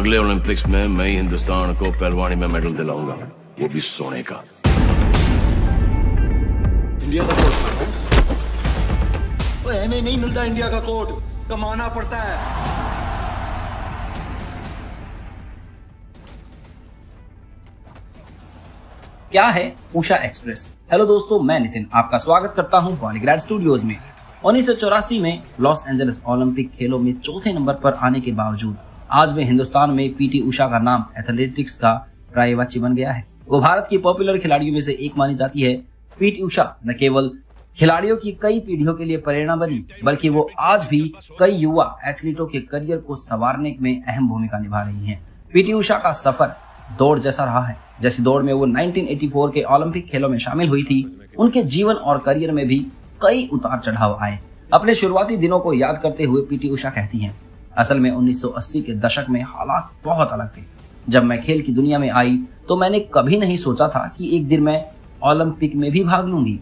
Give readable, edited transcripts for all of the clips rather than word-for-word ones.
अगले ओलंपिक्स में मैं ही हिंदुस्तान को पहलवानी में मेडल दिलाऊंगा, वो भी सोने का। इंडिया का कोट हमें नहीं मिलता, इंडिया का कोट कमाना पड़ता है। क्या है उषा एक्सप्रेस? हेलो दोस्तों, मैं नितिन आपका स्वागत करता हूं पॉलीग्राड स्टूडियोज में। 1984 में लॉस एंजलिस ओलंपिक खेलों में चौथे नंबर पर आने के बावजूद आज में हिंदुस्तान में पीटी उषा का नाम एथलेटिक्स का पर्यायवाची बन गया है। वो भारत की पॉपुलर खिलाड़ियों में से एक मानी जाती है। पीटी उषा न केवल खिलाड़ियों की कई पीढ़ियों के लिए प्रेरणा बनी, बल्कि वो आज भी कई युवा एथलीटों के करियर को संवारने में अहम भूमिका निभा रही हैं। पीटी उषा का सफर दौड़ जैसा रहा है। जैसी दौड़ में वो 1984 के ओलंपिक खेलों में शामिल हुई थी, उनके जीवन और करियर में भी कई उतार चढ़ाव आए। अपने शुरुआती दिनों को याद करते हुए पीटी उषा कहती हैं, असल में 1980 के दशक में हालात बहुत अलग थे। जब मैं खेल की दुनिया में आई तो मैंने कभी नहीं सोचा था कि एक दिन मैं ओलंपिक में भी भाग लूंगी।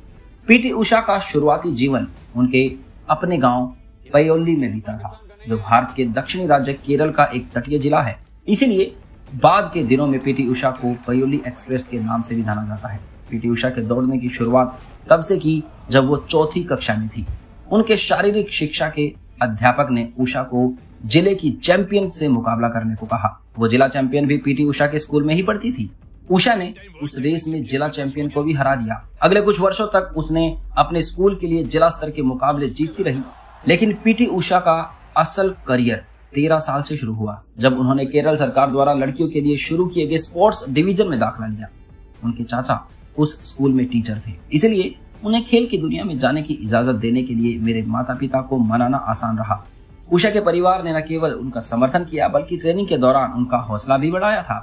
पीटी उषा का शुरुआती जीवन उनके अपने गांव पयोली में बीता था, जो भारत के दक्षिणी राज्य केरल का एक तटीय जिला है। इसीलिए बाद के दिनों में पीटी उषा को पयोली एक्सप्रेस के नाम से भी जाना जाता है। पीटी उषा के दौड़ने की शुरुआत तब से की जब वो चौथी कक्षा में थी। उनके शारीरिक शिक्षा के अध्यापक ने उषा को जिले की चैंपियन से मुकाबला करने को कहा। वो जिला चैंपियन भी पीटी उषा के स्कूल में ही पढ़ती थी। उषा ने उस रेस में जिला चैंपियन को भी हरा दिया। अगले कुछ वर्षों तक उसने अपने स्कूल के लिए जिला स्तर के मुकाबले जीतती रही। लेकिन पीटी उषा का असल करियर 13 साल से शुरू हुआ, जब उन्होंने केरल सरकार द्वारा लड़कियों के लिए शुरू किए गए स्पोर्ट्स डिवीजन में दाखिला लिया। उनके चाचा उस स्कूल में टीचर थे, इसलिए उन्हें खेल की दुनिया में जाने की इजाजत देने के लिए मेरे माता पिता को मनाना आसान रहा। उषा के परिवार ने न केवल उनका समर्थन किया, बल्कि ट्रेनिंग के दौरान उनका हौसला भी बढ़ाया था।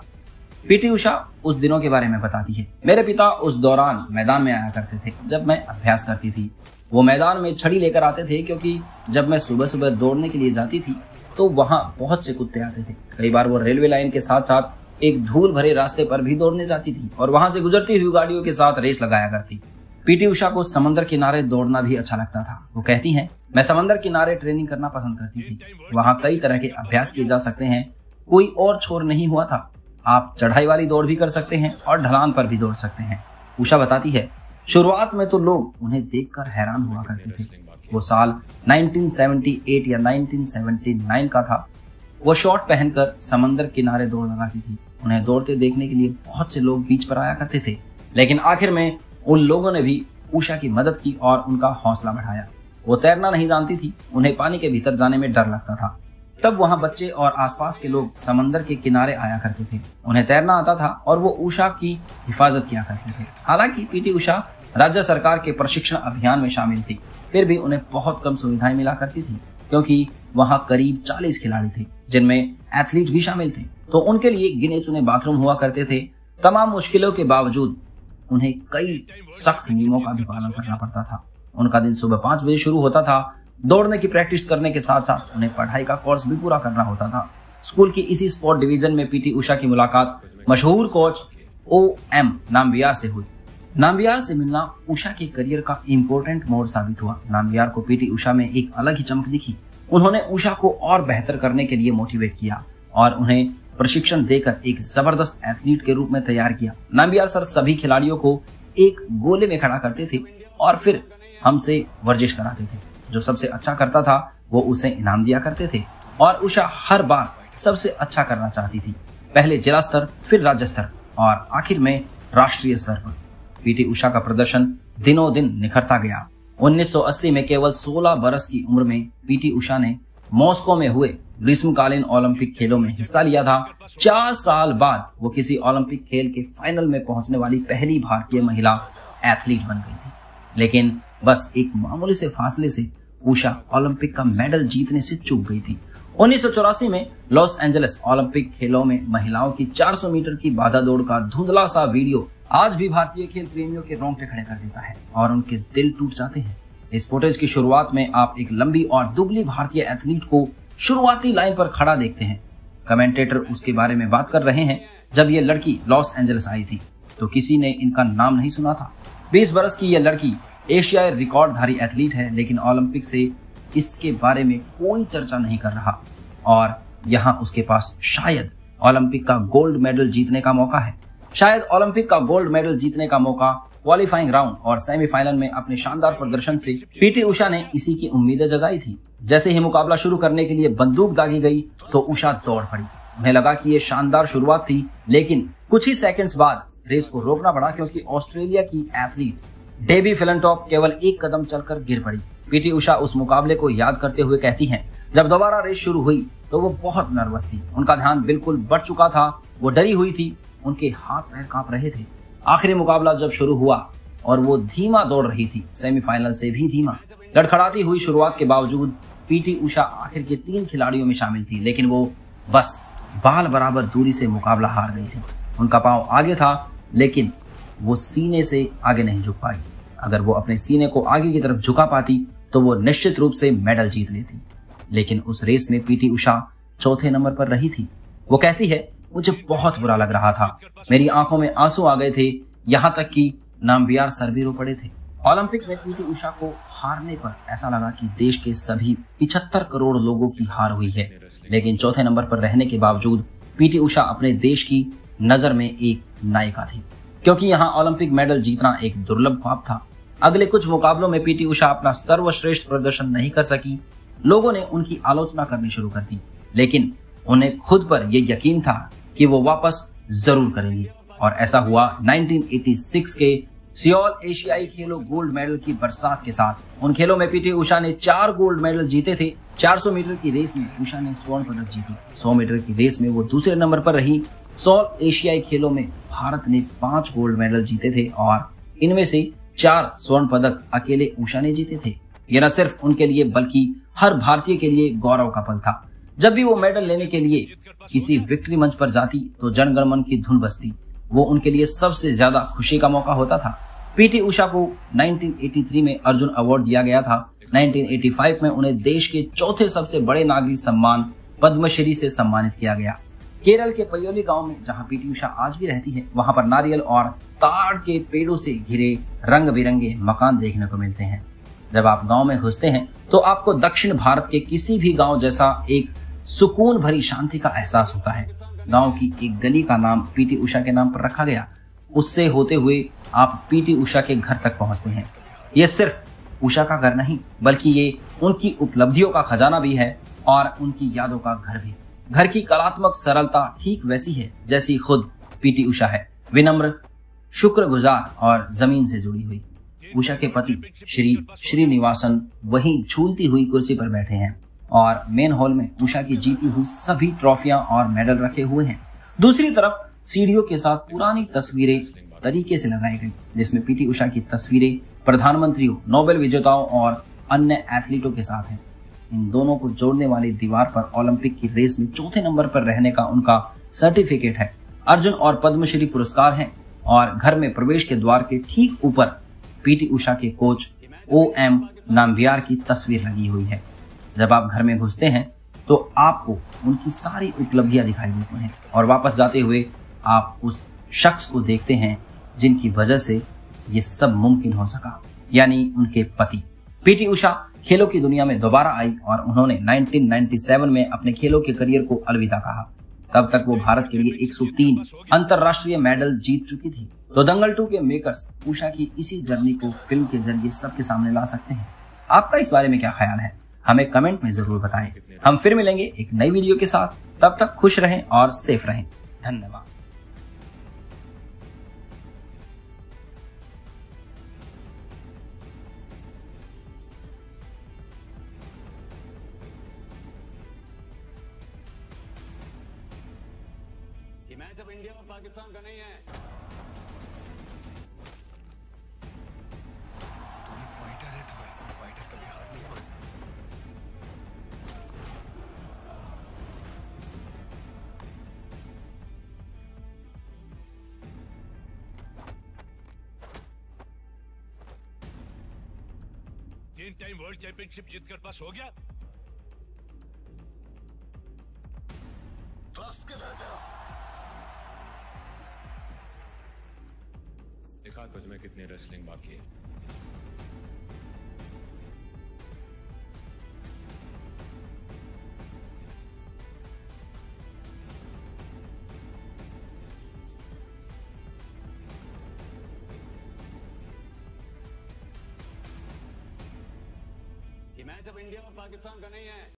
पीटी उषा उस दिनों के बारे में बताती है, मेरे पिता उस दौरान मैदान में आया करते थे जब मैं अभ्यास करती थी। वो मैदान में छड़ी लेकर आते थे, क्योंकि जब मैं सुबह सुबह दौड़ने के लिए जाती थी तो वहाँ बहुत से कुत्ते आते थे। कई बार वो रेलवे लाइन के साथ साथ एक धूल भरे रास्ते पर भी दौड़ने जाती थी और वहां से गुजरती हुई गाड़ियों के साथ रेस लगाया करती। पीटी उषा को समंदर किनारे दौड़ना भी अच्छा लगता था। वो कहती हैं, मैं समंदर किनारे ट्रेनिंग करना पसंद करती थी। वहाँ कई तरह के अभ्यास किए जा सकते हैं, कोई और छोर नहीं हुआ था। आप चढ़ाई वाली दौड़ भी कर सकते हैं और ढलान पर भी दौड़ सकते हैं। उषा बताती है, शुरुआत में तो लोग उन्हें देखकर हैरान हुआ करते थे। वो साल 1978 या 1979 का था। वो शॉर्ट पहनकर समंदर किनारे दौड़ लगाती थी। उन्हें दौड़ते देखने के लिए बहुत से लोग बीच पर आया करते थे, लेकिन आखिर में उन लोगों ने भी उषा की मदद की और उनका हौसला बढ़ाया। वो तैरना नहीं जानती थी, उन्हें पानी के भीतर जाने में डर लगता था। तब वहां बच्चे और आसपास के लोग समंदर के किनारे आया करते थे। उन्हें तैरना आता था और वो उषा की हिफाजत किया करते थे। हालांकि पीटी उषा राज्य सरकार के प्रशिक्षण अभियान में शामिल थी, फिर भी उन्हें बहुत कम सुविधाएं मिला करती थी, क्योंकि वहां करीब 40 खिलाड़ी थे, जिनमें एथलीट भी शामिल थे। तो उनके लिए गिने चुने बाथरूम हुआ करते थे। तमाम मुश्किलों के बावजूद उन्हें कई सख्त नियमों का भी पालन करना पड़ता था। उनका दिन सुबह 5 बजे शुरू होता था। दौड़ने की प्रैक्टिस करने के साथ साथ उन्हें पढ़ाई का कोर्स भी पूरा करना होता था। स्कूल की इसी स्पोर्ट डिवीजन में पीटी उषा की मुलाकात मशहूर कोच OM नाम्बियार से हुई। नाम्बियार से मिलना उषा के करियर का इम्पोर्टेंट मोड़ साबित हुआ। नाम्बियार को पीटी उषा में एक अलग ही चमक दिखी। उन्होंने उषा को और बेहतर करने के लिए मोटिवेट किया और उन्हें प्रशिक्षण देकर एक जबरदस्त एथलीट के रूप में तैयार किया। नाम्बियार सर सभी खिलाड़ियों को एक गोले में खड़ा करते थे और फिर हमसे वर्जिश कराते थे। जो सबसे अच्छा करता था वो उसे इनाम दिया करते थे और उषा हर बार सबसे अच्छा करना चाहती थी, पहले जिला स्तर, फिर राज्य स्तर और आखिर में राष्ट्रीय स्तर पर। पीटी उषा का प्रदर्शन दिनों दिन निखरता गया। 1980 में केवल 16 बरस की उम्र में पीटी उषा ने मॉस्को में हुए ग्रीष्मकालीन ओलंपिक खेलों में हिस्सा लिया था। 4 साल बाद वो किसी ओलंपिक खेल के फाइनल में पहुंचने वाली पहली भारतीय महिला एथलीट बन गई थी। लेकिन बस एक मामूली से फासले से उषा ओलंपिक का मेडल जीतने से चूक गई थी। 1984 में लॉस एंजलिस ओलंपिक खेलों में महिलाओं की 400 मीटर की बाधा दौड़ का धुंधला सा वीडियो आज भी भारतीय खेल प्रेमियों के रोंगटे खड़े कर देता है और उनके दिल टूट जाते हैं। इस फुटेज की शुरुआत में आप एक लंबी और दुबली भारतीय एथलीट को शुरुआती लाइन पर खड़ा देखते हैं। कमेंटेटर उसके बारे में बात कर रहे हैं। जब ये लड़की लॉस एंजलिस आई थी तो किसी ने इनका नाम नहीं सुना था। 20 बरस की यह लड़की एशियाई रिकॉर्डधारी एथलीट है, लेकिन ओलंपिक से इसके बारे में कोई चर्चा नहीं कर रहा और यहाँ उसके पास शायद ओलंपिक का गोल्ड मेडल जीतने का मौका है। शायद ओलंपिक का गोल्ड मेडल जीतने का मौका क्वालिफाइंग राउंड और सेमीफाइनल में अपने शानदार प्रदर्शन से पीटी उषा ने इसी की उम्मीदें जगाई थी। जैसे ही मुकाबला शुरू करने के लिए बंदूक दागी गई तो उषा दौड़ पड़ी। उन्हें लगा कि ये शानदार शुरुआत थी, लेकिन कुछ ही सेकंड्स बाद रेस को रोकना पड़ा क्योंकि ऑस्ट्रेलिया की एथलीट डेबी फिलनटॉप केवल एक कदम चलकर गिर पड़ी। पीटी उषा उस मुकाबले को याद करते हुए कहती हैं, जब दोबारा रेस शुरू हुई तो वो बहुत नर्वस थी। उनका ध्यान बिल्कुल बढ़ चुका था, वो डरी हुई थी, उनके हाथ पैर कांप रहे थे। आखिरी मुकाबला जब शुरू हुआ और वो धीमा दौड़ रही थी, सेमीफाइनल से भी धीमा। लड़खड़ाती हुई शुरुआत के बावजूद पीटी उषा आखिर के 3 खिलाड़ियों में शामिल थी, लेकिन वो बस बाल बराबर दूरी से मुकाबला हार गई थी। उनका पांव आगे था, लेकिन वो सीने से आगे नहीं झुक पाई। अगर वो अपने सीने को आगे की तरफ झुका पाती तो वो निश्चित रूप से मेडल जीत लेती। लेकिन उस रेस में पीटी उषा चौथे नंबर पर रही थी। वो कहती है, मुझे बहुत बुरा लग रहा था, मेरी आंखों में आंसू आ गए थे, यहाँ तक कि नामबियार सर भी रो पड़े थे। ओलंपिक में पीटी उषा को हारने पर ऐसा लगा कि देश के सभी 75 करोड़ लोगों की हार हुई है। लेकिन चौथे नंबर पर रहने के बावजूद पीटी उषा अपने देश की नजर में एक नायिका थी, क्योंकि यहाँ ओलंपिक मेडल जीतना एक दुर्लभ ख्वाब था। अगले कुछ मुकाबलों में पीटी उषा अपना सर्वश्रेष्ठ प्रदर्शन नहीं कर सकी। लोगों ने उनकी आलोचना करनी शुरू कर दी, लेकिन उन्हें खुद पर यह यकीन था कि वो वापस जरूर करेंगी। और ऐसा हुआ 1986 के सियोल एशियाई खेलों गोल्ड मेडल की बरसात के साथ। उन खेलों में पीटी उषा ने 4 गोल्ड मेडल जीते थे। 400 मीटर की रेस में उषा ने स्वर्ण पदक जीती। 100 मीटर की रेस में वो दूसरे नंबर पर रही। सियोल एशियाई खेलों में भारत ने 5 गोल्ड मेडल जीते थे और इनमें से 4 स्वर्ण पदक अकेले उषा ने जीते थे। यह न सिर्फ उनके लिए बल्कि हर भारतीय के लिए गौरव का पल था। जब भी वो मेडल लेने के लिए किसी विक्ट्री मंच पर जाती तो जनगणमन की धुन बजती। वो उनके लिए सबसे ज्यादा खुशी का मौका होता था। पीटी उषा को 1983 में अर्जुन अवार्ड दिया गया था। 1985 में उन्हें देश के चौथे सबसे बड़े नागरिक सम्मान पद्मश्री से सम्मानित किया गया। केरल के पयोली गांव में जहां पीटी उषा आज भी रहती है, वहां पर नारियल और ताड़ के पेड़ों से घिरे रंग बिरंगे मकान देखने को मिलते हैं। जब आप गांव में घुसते हैं तो आपको दक्षिण भारत के किसी भी गांव जैसा एक सुकून भरी शांति का एहसास होता है। गांव की एक गली का नाम पीटी उषा के नाम पर रखा गया। उससे होते हुए आप पीटी उषा के घर तक पहुंचते हैं। ये सिर्फ उषा का घर नहीं, बल्कि ये उनकी उपलब्धियों का खजाना भी है और उनकी यादों का घर भी। घर की कलात्मक सरलता ठीक वैसी है जैसी खुद पीटी उषा है, विनम्र, शुक्रगुजार और जमीन से जुड़ी हुई। उषा के पति श्री श्रीनिवासन वहीं झूलती हुई कुर्सी पर बैठे हैं और मेन हॉल में उषा की जीती हुई सभी ट्रॉफियां और मेडल रखे हुए हैं। दूसरी तरफ सीढ़ियों के साथ पुरानी तस्वीरें तरीके से लगाई गई, जिसमें पीटी उषा की तस्वीरें प्रधानमंत्रियों, नोबेल विजेताओं और अन्य एथलीटों के साथ हैं। इन दोनों को जोड़ने वाली दीवार पर ओलंपिक की रेस में चौथे नंबर पर रहने का उनका सर्टिफिकेट है। अर्जुन और पद्मश्री पुरस्कार हैं और घर में प्रवेश के द्वार के ठीक ऊपर पीटी उषा के कोच OM नाम्बियार की तस्वीर लगी हुई है। जब आप घर में घुसते हैं तो आपको उनकी सारी उपलब्धियां दिखाई देती हैं और वापस जाते हुए आप उस शख्स को देखते हैं जिनकी वजह से ये सब मुमकिन हो सका, यानी उनके पति। पीटी उषा खेलों की दुनिया में दोबारा आई और उन्होंने 1997 में अपने खेलों के करियर को अलविदा कहा। तब तक वो भारत के लिए 103 अंतरराष्ट्रीय मेडल जीत चुकी थी। तो दंगल 2 के मेकर्स उषा की इसी जर्नी को फिल्म के जरिए सबके सामने ला सकते हैं। आपका इस बारे में क्या ख्याल है, हमें कमेंट में जरूर बताएं। हम फिर मिलेंगे एक नई वीडियो के साथ। तब तक खुश रहें और सेफ रहें। धन्यवाद। ये मैच अब इंडिया और पाकिस्तान का नहीं है। तू एक फाइटर है, तो फाइटर कभी हार नहीं मानता। तीन टाइम वर्ल्ड चैंपियनशिप जीतकर पास हो गया। देखा तुझ में कितनी रेसलिंग बाकी है। मैच अब इंडिया और पाकिस्तान का नहीं है।